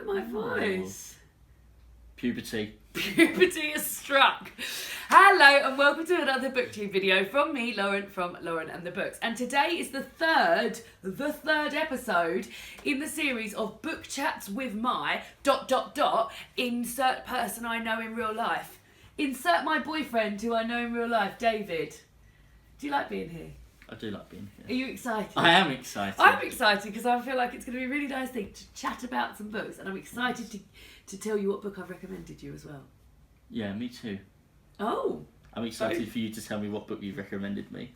at my voice. Puberty. Puberty has struck. Hello and welcome to another BookTube video from me, Lauren, from Lauren and the Books. And today is the third episode in the series of book chats with my ... insert person I know in real life. Insert my boyfriend who I know in real life, David. Do you like being here? I do like being here. Are you excited? I am excited. I'm excited because I feel like it's going to be a really nice thing to chat about some books, and I'm excited to tell you what book I've recommended you as well. Yeah, me too. Oh. I'm excited for you to tell me what book you've recommended me.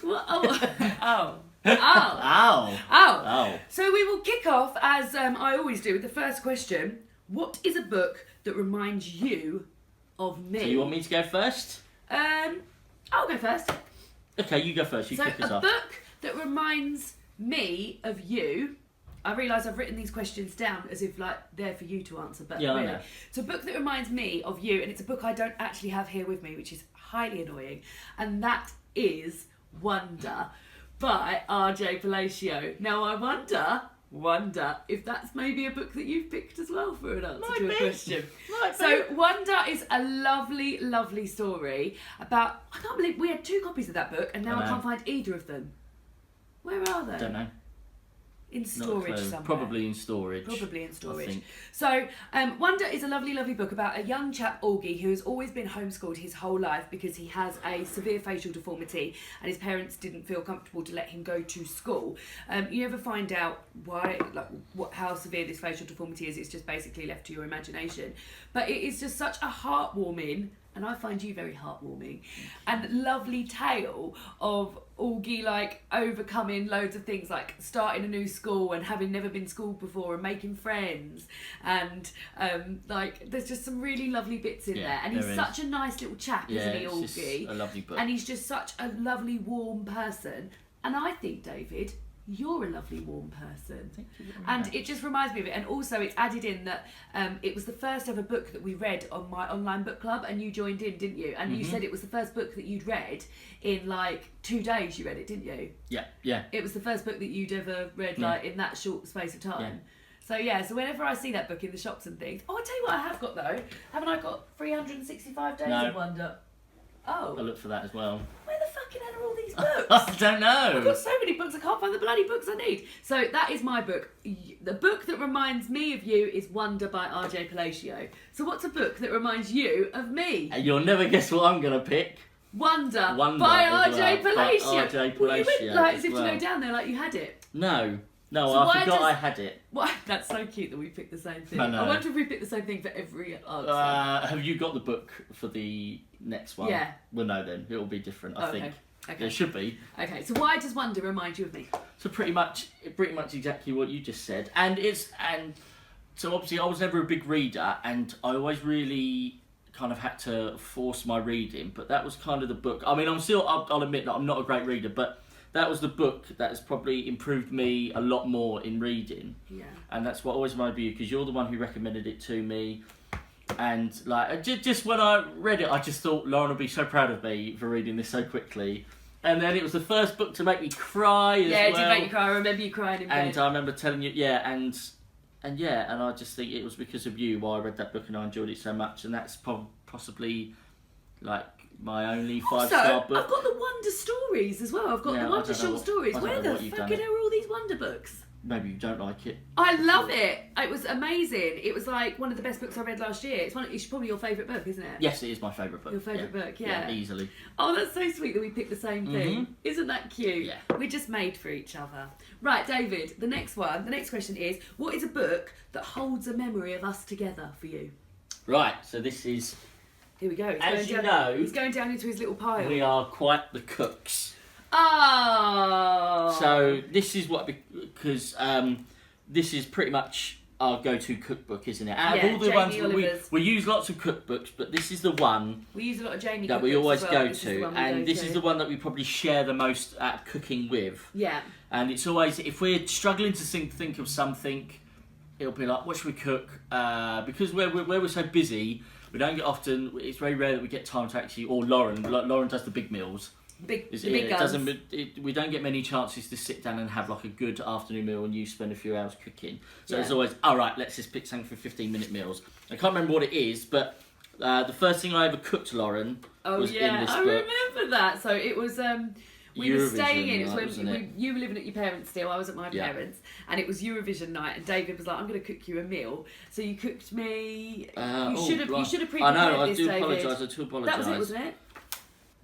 What? Oh. Oh. Ow. Oh. So we will kick off, as I always do, with the first question. What is a book that reminds you of me? So you want me to go first? I'll go first. Okay, you go first. You kick us off. So a book that reminds me of you. I realise I've written these questions down as if like they're for you to answer, but yeah, really. I know. It's a book that reminds me of you, and it's a book I don't actually have here with me, which is highly annoying, and that is Wonder by R.J. Palacio. Now I wonder if that's maybe a book that you've picked as well for an answer to a question. So Wonder is a lovely, lovely story about, I can't believe we had 2 copies of that book and now I can't find either of them. Where are they? I don't know. In storage somewhere. Probably in storage. I think. So, Wonder is a lovely, lovely book about a young chap, Augie, who has always been homeschooled his whole life because he has a severe facial deformity and his parents didn't feel comfortable to let him go to school. You never find out why, how severe this facial deformity is. It's just basically left to your imagination. But it is just such a heartwarming, and I find you very heartwarming, and lovely tale of Augie overcoming loads of things, like starting a new school and having never been schooled before and making friends, and there's just some really lovely bits in there, and he's such a nice little chap, isn't he, Augie? Just a lovely book. And he's just such a lovely, warm person, and I think, David, you're a lovely, warm person. Thank you very and much. it just reminds me of it. And also it's added in that it was the first ever book that we read on my online book club, and you joined in, didn't you? And you said it was the first book that you'd read in 2 days. You read it, didn't you? Yeah. It was the first book that you'd ever read in that short space of time. Yeah. So whenever I see that book in the shops and things, I'll tell you what I have got though. Haven't I got 365 Days of Wonder? Oh. I'll look for that as well. Where the fucking hell are all these books? I don't know. I've got so many books, I can't find the bloody books I need. So that is my book. The book that reminds me of you is Wonder by R.J. Palacio. So what's a book that reminds you of me? You'll never guess what I'm going to pick. Wonder by R.J. Palacio. By R.J. Well, you Palacio went as if as well. to go down there like you had it. No, So I forgot I had it. What? That's so cute that we picked the same thing. I know. I wonder if we picked the same thing for every answer. Have you got the book for the next one? Yeah. Well, no, then it'll be different. I think. Okay. It should be. Okay. So why does Wonder remind you of me? So pretty much exactly what you just said, and so obviously I was never a big reader, and I always really kind of had to force my reading. But that was kind of the book. I mean, I'll admit that I'm not a great reader, but that was the book that has probably improved me a lot more in reading. Yeah. And that's what always reminded you, because you're the one who recommended it to me. And just when I read it, I just thought Lauren would be so proud of me for reading this so quickly. And then it was the first book to make me cry as well. Yeah, it did make you cry. I remember you crying in bed. And I remember telling you, and I just think it was because of you why I read that book and I enjoyed it so much. And that's possibly my only 5-star book. I've got the Wonder stories as well. I've got the Wonder short stories. Where the fucking are all these Wonder books? Maybe you don't like it. I love it. It was amazing. It was one of the best books I read last year. It's probably your favourite book, isn't it? Yes, it is my favourite book. Your favourite book, yeah. Easily. Oh, that's so sweet that we picked the same thing. Isn't that cute? Yeah. We're just made for each other. Right, David, the next question is, what is a book that holds a memory of us together for you? Right, so this is... Here we go. He's going down into his little pile. We are quite the cooks. Oh! So this is because this is pretty much our go-to cookbook, isn't it? Out of all the ones that we use lots of cookbooks, but this is the one we use a lot of Jamie that we always go this to, and this is the one that we probably share the most at cooking with. Yeah. And it's always, if we're struggling to think of something, it'll be like, what should we cook? Because we're so busy, we don't get often. It's very rare that we get time to actually. Or Lauren does the big meals. big It guns. we don't get many chances to sit down and have like a good afternoon meal and you spend a few hours cooking. So Yeah. it's always, all right, let's just pick something for 15-minute meals. I can't remember what it is, but the first thing I ever cooked, Lauren, was in this I book. remember that. So it was we were staying in. It was Eurovision when night, wasn't you were living at your parents still. I was at my Yeah. parents, and it was Eurovision night. And David was like, "I'm going to cook you a meal." So you cooked me. You should have pre-prepared I know. I this, do David. apologise. I do apologise. That was it, wasn't it?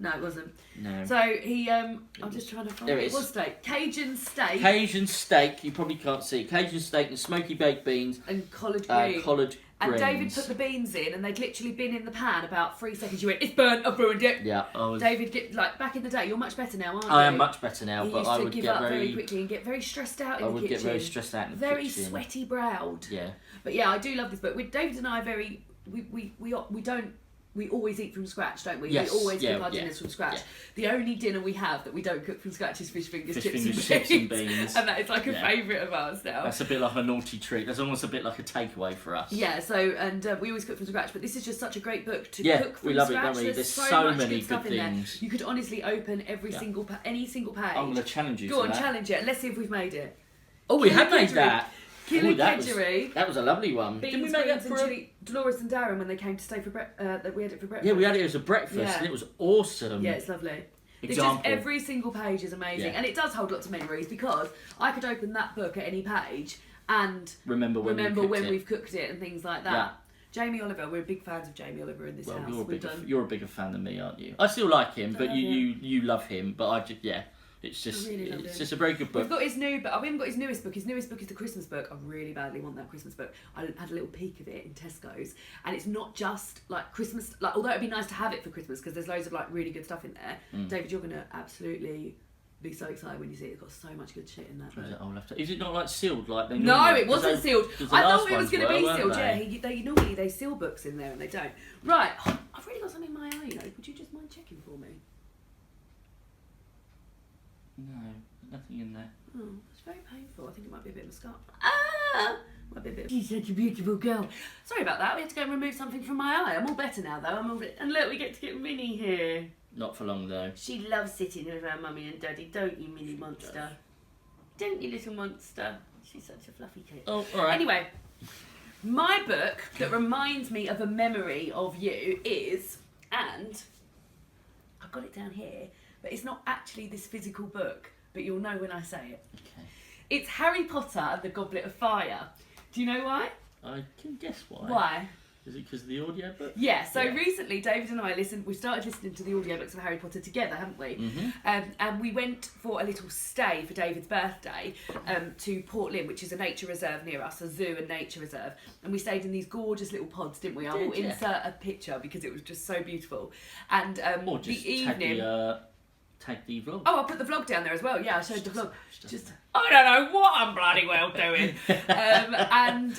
No, it wasn't. No. So he, I'm just trying to find There it. it It is. was steak, Cajun steak, Cajun steak. You probably can't see Cajun steak and smoky baked beans. and collard green. Collard And greens. David put the beans in, and they'd literally been in the pan about 3 seconds. You went, "It's burnt. I've ruined it." Yeah, David, back in the day, you're much better now, aren't you? I am much better now, He but used I to would give get up very very quickly and get very stressed out in I the would kitchen. get very stressed out in the very kitchen. sweaty browed. Yeah. But yeah, I do love this book. With David and I, we always eat from scratch, don't we? Yes, We always yeah, cook our yeah, dinners from scratch. yeah. The only dinner we have that we don't cook from scratch is fish fingers, Fish chips, fingers, and chips and beans. and that is like a Yeah. favourite of ours now. That's a bit like a naughty treat. That's almost a bit like a takeaway for us. Yeah, so and we always cook from scratch, but this is just such a great book to Yeah, cook from we love it, scratch. don't we? There's There's so so much many good stuff good in there. things. You could honestly open every single any single page. I'm going to challenge you Go to on, that. challenge it. Let's see if we've made it. Oh, we have made Kedgeree. that. Killer Ooh, that was Kedgeree. that was a lovely one. Beans, Did we make that greens for and a... chili. Dolores and Darren, when they came to stay for we had it for breakfast. Yeah, we had it as a breakfast Yeah. and it was awesome. Yeah, it's lovely. It's Example. just every single page is amazing, Yeah. and it does hold lots of memories because I could open that book at any page and Remember when we've cooked it and things like that. Yeah. Jamie Oliver, we're big fans of Jamie Oliver in this Well, house. you're a bigger fan than me, aren't you? I still like him, but love you love him. But I just it's just really love it's him. just a very good book. We've got his new, but we haven't got his newest book. His newest book is the Christmas book. I really badly want that Christmas book. I had a little peek of it in Tesco's, and it's not just like Christmas. Like, although it'd be nice to have it for Christmas because there's loads of like really good stuff in there. David, you're gonna absolutely be so excited when you see it. It's got so much good shit in that book. Is it not like sealed like they No, normally- it wasn't sealed. 'cause the I last thought it was ones going to were, be weren't sealed. they? Yeah, they normally they seal books in there and they don't. Right, I've really got something in my eye. You know, would you just mind checking for me? No, nothing in there. Oh, it's very painful. I think it might be a bit of a scar. Ah, might be a bit. She's such a beautiful girl. Sorry about that. We had to go and remove something from my eye. I'm all better now though. And look, we get to get Minnie here. Not for long though. She loves sitting with her mummy and daddy, don't you, Minnie monster? Don't you, little monster? She's such a fluffy kid. Oh, all right. Anyway, my book that reminds me of a memory of you is, and I've got it down here, but it's not actually this physical book, but you'll know when I say it. Okay. It's Harry Potter and the Goblet of Fire. Do you know why? I can guess why. Why? Is it because of the audio book? Yeah, so Yeah. recently David and I we started listening to the audiobooks of Harry Potter together, haven't we? Mm-hmm. And we went for a little stay for David's birthday to Port Lynn, which is a nature reserve near us, a zoo and nature reserve. And we stayed in these gorgeous little pods, didn't we? I will yeah. insert a picture because it was just so beautiful. And Or just the evening... tag the vlog. Oh, I'll put the vlog down there as well. Yeah, I showed the vlog. Just I don't know what I'm bloody well doing. And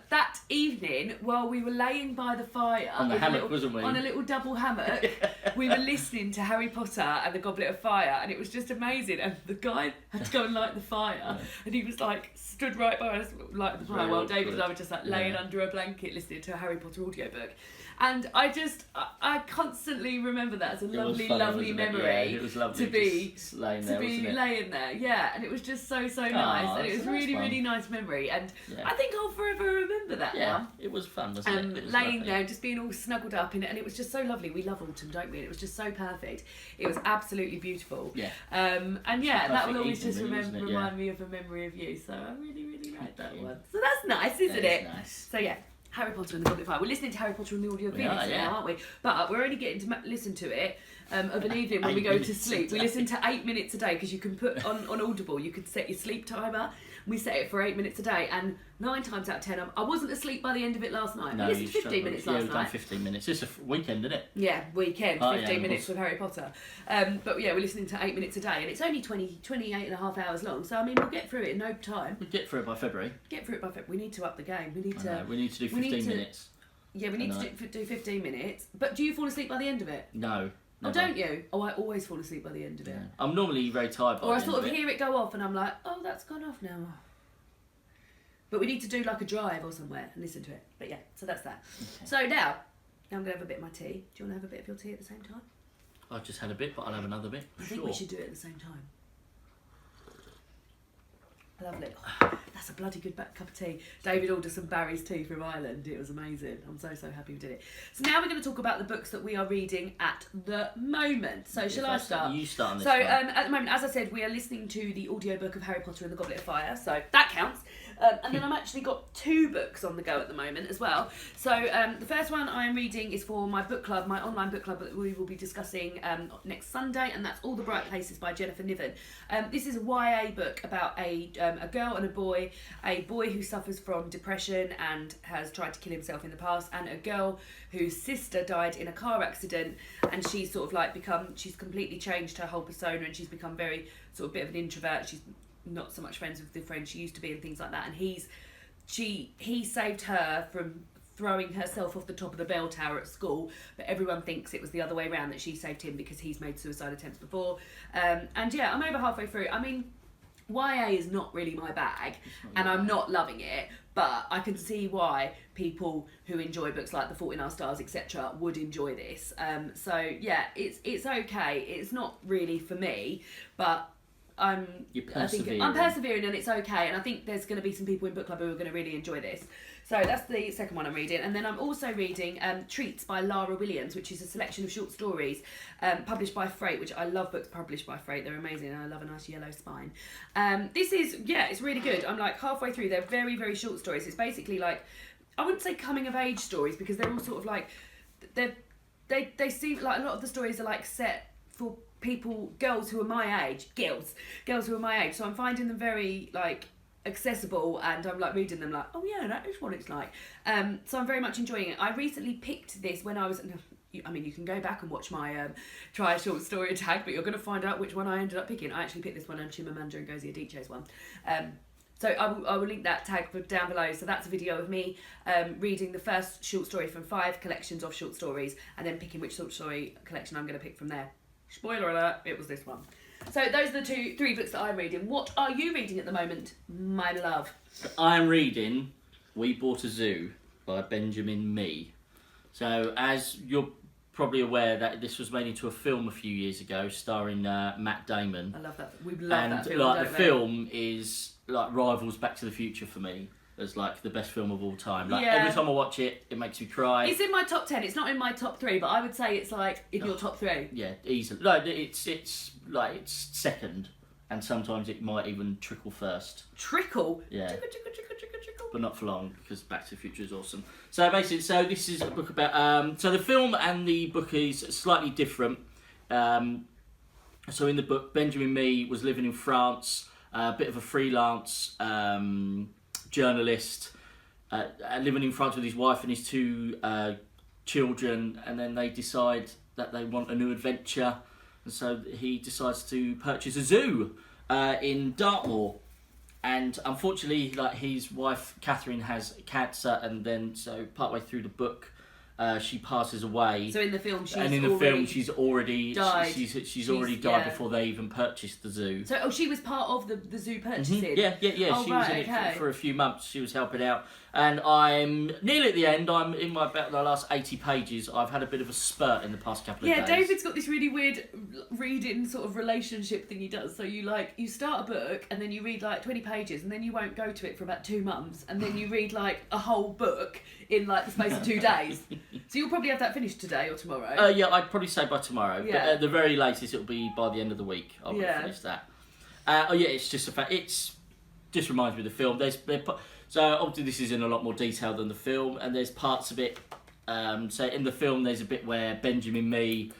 that evening, while we were laying by the fire On the with hammock, wasn't we? on a little double hammock, we were listening to Harry Potter and the Goblet of Fire, and it was just amazing. And the guy had to go and light the fire, and he was like stood right by us lighting the fire, Very while awkward. David and I were just like laying under a blanket listening to a Harry Potter audiobook. And I constantly remember that as a lovely, funny, lovely wasn't it? memory Yeah, it was lovely to be just laying to there, be wasn't it? laying there, yeah, and it was just so nice, and it that's was a nice really one. really nice memory, and Yeah. I think I'll forever remember that Yeah, one. it was fun, wasn't it? It was Laying lovely. there, just being all snuggled up in it, and it was just so lovely. We love autumn, don't we? And it was just so perfect. It was absolutely beautiful. Yeah. And yeah, that will perfect always evening, just really, wasn't it? remind me of a memory of you. So I really really like that you. one. So that's nice, isn't That it? is nice. So yeah. Harry Potter and the Goblet of Fire. We're listening to Harry Potter and the audio are, yeah. now, aren't we? But we're only getting to listen to it of an evening when we 8 go to minutes a sleep. We day. listen to 8 minutes a day because you can put on Audible, you could set your sleep timer. We set it for 8 minutes a day, and 9 times out of 10, I wasn't asleep by the end of it last night. No, we listened to 15 minutes last we've done night. 15 minutes. It's a weekend, isn't it? Yeah, weekend, Oh, 15 yeah, minutes with Harry Potter. But yeah, we're listening to 8 minutes a day, and it's only 28 and a half hours long, so I mean, we'll get through it in no time. We'll get through it by February. Get through it by February. We need to up the game. We need I to... know, we need to do we need 15 to- minutes. Yeah, we need to do 15 minutes. But do you fall asleep by the end of it? No. Oh, never. don't you? Oh, I always fall asleep by the end of it. Yeah. I'm normally very tired by Or I the end sort of of it. hear it go off and I'm like, oh, that's gone off now. But we need to do like a drive or somewhere and listen to it. But yeah, so that's that. Okay. So now I'm going to have a bit of my tea. Do you want to have a bit of your tea at the same time? I've just had a bit, but I'll have another bit. I think we should do it at the same time. Lovely. Oh, that's a bloody good cup of tea. David ordered some Barry's tea from Ireland. It was amazing. I'm so happy we did it. So now we're going to talk about the books that we are reading at the moment. So shall I start? You start on this So one. at the moment, as I said, we are listening to the audiobook of Harry Potter and the Goblet of Fire. So that counts. And then I've actually got 2 books on the go at the moment as well. So the first one I'm reading is for my book club, my online book club that we will be discussing next Sunday, and that's All the Bright Places by Jennifer Niven. This is a YA book about a girl and a boy who suffers from depression and has tried to kill himself in the past, and a girl whose sister died in a car accident, and she's sort of like she's completely changed her whole persona, and she's become very sort of bit of an introvert. She's not so much friends with the friends she used to be and things like that, and he saved her from throwing herself off the top of the bell tower at school, but everyone thinks it was the other way around, that she saved him because he's made suicide attempts before. And yeah, I'm over halfway through. I mean, YA is not really my bag, and I'm not loving it, but I can see why people who enjoy books like The Fault in Our Stars, etc., would enjoy this. So yeah, it's okay. It's not really for me, but I'm persevering, and it's okay, and I think there's going to be some people in book club who are going to really enjoy this. So that's the second one I'm reading, and then I'm also reading Treats by Lara Williams, which is a selection of short stories published by Freight, which I love books published by Freight. They're amazing, and I love a nice yellow spine. This is, it's really good. I'm like halfway through. They're very, very short stories. It's basically like, I wouldn't say coming of age stories, because they're all sort of like, they seem like a lot of the stories are like set for girls who are my age, girls who are my age. So I'm finding them very like accessible, and I'm like reading them like, oh yeah, that is what it's like. So I'm very much enjoying it. I recently picked this when I was, I mean, you can go back and watch my try a short story tag, but you're going to find out which one I ended up picking. I actually picked this one on Chimamanda Ngozi Adichie's one. So I will link that tag down below. So that's a video of me reading the first short story from 5 collections of short stories, and then picking which short story collection I'm going to pick from there. Spoiler alert, it was this one. So those are the 3 books that I'm reading. What are you reading at the moment, my love? I'm reading We Bought a Zoo by Benjamin Mee. So as you're probably aware, that this was made into a film a few years ago, starring Matt Damon. I love that. We love that film, like don't the we? film is like rivals Back to the Future for me. As like the best film of all time. Like Yeah. every time I watch it, it makes me cry. It's in my top 10. It's not in my top 3, but I would say it's like in your top 3. Yeah, easily. No, it's like it's second, and sometimes it might even trickle first. Trickle? Yeah. Trickle. But not for long, because Back to the Future is awesome. So basically, this is a book about. So the film and the book is slightly different. So in the book, Benjamin Mee was living in France, a bit of a freelance journalist, living in France with his wife and his 2 children, and then they decide that they want a new adventure, and so he decides to purchase a zoo in Dartmoor. And unfortunately, like his wife Catherine has cancer, and then so partway through the book, she passes away. So in the film, she's already died. She's already died before they even purchased the zoo. So she was part of the zoo purchasing. Yeah. Oh, She was in it for a few months. She was helping out, and I'm nearly at the end. I'm in about the last 80 pages. I've had a bit of a spurt in the past couple of days. Yeah, David's got this really weird reading sort of relationship thing he does. So you start a book, and then you read like 20 pages, and then you won't go to it for about 2 months, and then you read like a whole book in like the space of 2 days. So you'll probably have that finished today or tomorrow. Yeah, I'd probably say by tomorrow. Yeah. But at the very latest, it'll be by the end of the week. I'll finish that. It's just a fact. It's just reminds me of the film. So obviously this is in a lot more detail than the film, and there's parts of it. So in the film, there's a bit where Benjamin Mee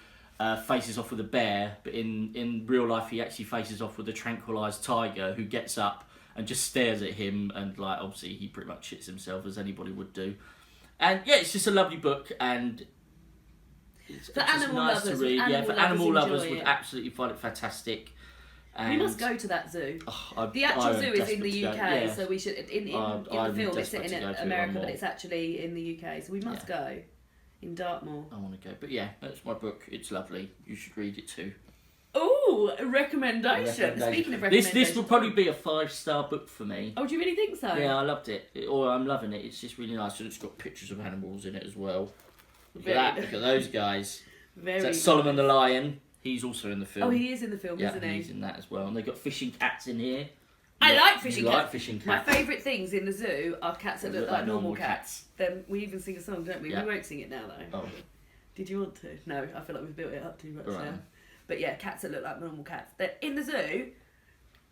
faces off with a bear, but in real life, he actually faces off with a tranquilised tiger who gets up and just stares at him, and like obviously he pretty much shits himself as anybody would do. And yeah, it's just a lovely book, and it's For just animal nice lovers, to read. For animal lovers enjoy would it. absolutely find it fantastic. We must go to that zoo. The I actual am zoo is in desperate the to go, UK, yeah. so we should. In the I'm film, it's desperate set to in go to it America, one but more. it's actually in the UK, so we must go. In Dartmoor. I want to go, but yeah, that's my book. It's lovely. You should read it too. Oh, a recommendation. Speaking of recommendations, this will probably be a 5-star book for me. Oh, do you really think so? Yeah, I loved it. I'm loving it. It's just really nice, and it's got pictures of animals in it as well. Look at that. Look at those guys. Very. So that's Solomon the Lion. He's also in the film. Oh, he is in the film, isn't he? He's in that as well. And they've got fishing cats in here. I like fishing cats. You like fishing cats. My favourite things in the zoo are cats that look like normal cats. Then we even sing a song, don't we? Yeah. We won't sing it now, though. Oh. Did you want to? No, I feel like we've built it up too much Right. now. But yeah, cats that look like normal cats. They're in the zoo.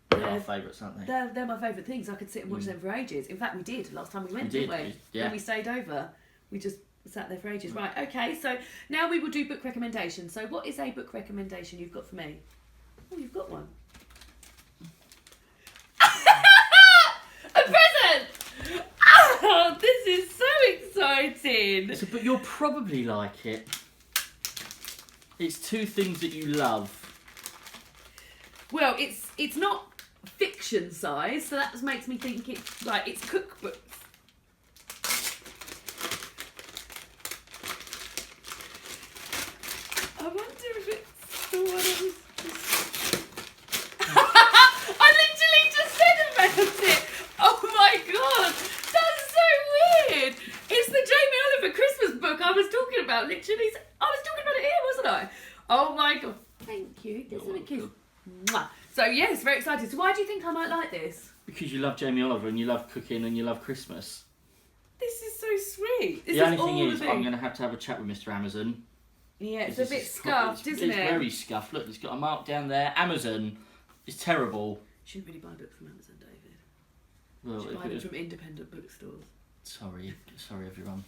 They're our favourites, aren't they? They're my favourite things. I could sit and watch them for ages. In fact, we did last time we went, We didn't did, we? yeah. When we stayed over, we just sat there for ages. Right, okay, so now we will do book recommendations. So what is a book recommendation you've got for me? Oh, you've got one. A present! Oh, this is so exciting. So, but you'll probably like it. It's two things that you love. Well, it's not fiction size, so that makes me think it's cookbooks. I wonder if it's the one I was I literally just said about it. Oh my god, that's so weird. It's the Jamie Oliver Christmas book I was talking about. Literally, I was talking about it here, wasn't I? Oh my god. Thank you. There's a kiss. Mwah. So yes, very excited. So why do you think I might like this? Because you love Jamie Oliver and you love cooking and you love Christmas. This is so sweet. This The only is thing all is, of it. I'm going to have a chat with Mr. Amazon. Yeah, it's a This bit is scuffed, it's isn't it? It's very scuffed. Look, it's got a mark down there. Amazon is terrible. Shouldn't really buy books from Amazon, David. Well, Should if buy it them was- from independent bookstores. sorry everyone.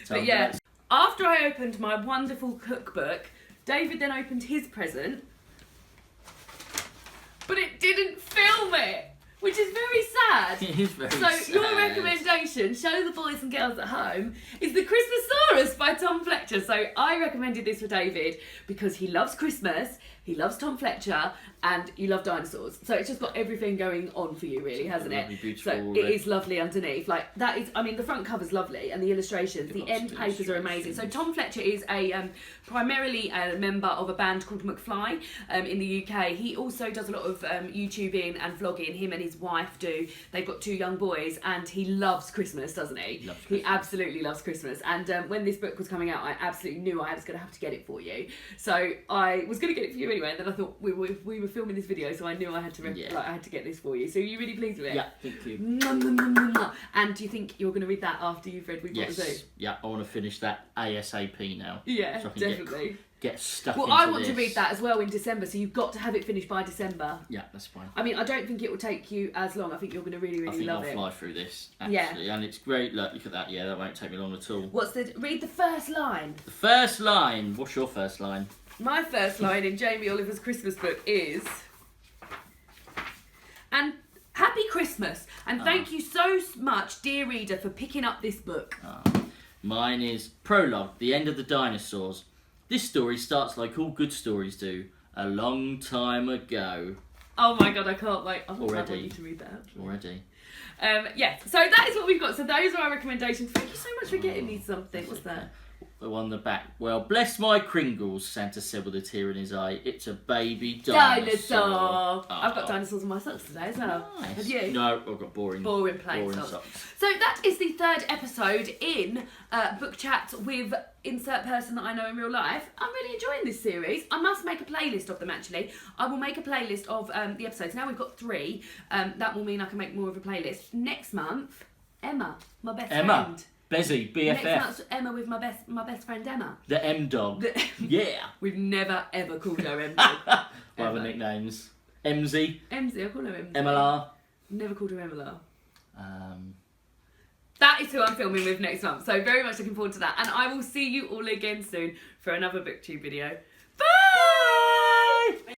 But yeah, after I opened my wonderful cookbook, David then opened his present, but it didn't film it, which is very sad. It is very So sad. your recommendation, show the boys and girls at home, is the Christmasaurus by Tom Fletcher. So I recommended this for David because he loves Christmas, he loves Tom Fletcher, and you love dinosaurs. So it's just got everything going on for you, really, hasn't it? Lovely, beautiful So it is lovely underneath. Like that is, I mean, the front cover's lovely, and the illustrations, the end papers are amazing. So Tom Fletcher is a primarily a member of a band called McFly in the UK. He also does a lot of YouTubing and vlogging. Him and his wife do. They've got 2 young boys, and he loves Christmas, doesn't he? Loves He Christmas. absolutely loves Christmas. And when this book was coming out, I absolutely knew I was going to have to get it for you. So I was going to get it for you anyway. And then I thought we were filming this video, so I knew I had to I had to get this for you. So are you really pleased with it? Yeah, thank you. Mwah, mwah, mwah, mwah, mwah. And do you think you're going to read that after you've read We've Got the Zoo? Yes. Yeah, I want to finish that ASAP now. Yeah, So I can definitely. Get stuck Well, into I want this. to read that as well in December, so you've got to have it finished by December. Yeah, that's fine. I mean, I don't think it will take you as long. I think you're going to really, I really think love I'll it. fly through this, actually. And it's great. Look at that. Yeah, that won't take me long at all. Read the first line. The first line. What's your first line? My first line in Jamie Oliver's Christmas book is... And happy Christmas, and thank you so much, dear reader, for picking up this book. Mine is Prologue, The End of the Dinosaurs. This story starts like all good stories do, a long time ago. Oh my god, I can't wait. I want Already. you to read that. Already. Yeah, so that is what we've got. So those are our recommendations. Thank you so much for getting me something. What's that? The one on the back. Well, bless my Kringles, Santa said with a tear in his eye. It's a baby dinosaur. I've got dinosaurs in my socks today as well. Nice. Have you? No, I've got boring plain socks. So that is the 3rd episode in Book Chat with insert person that I know in real life. I'm really enjoying this series. I must make a playlist of them, actually. I will make a playlist of the episodes. Now we've got 3. That will mean I can make more of a playlist. Next month, Emma, my best friend. Bezzy, BFF. Next month's Emma with my best friend Emma. The M Dog. Yeah. We've never ever called her M Dog. What other nicknames? MZ. MZ, I call her MZ. MLR. Never called her MLR. Um, That is who I'm filming with next month. So very much looking forward to that. And I will see you all again soon for another BookTube video. Bye!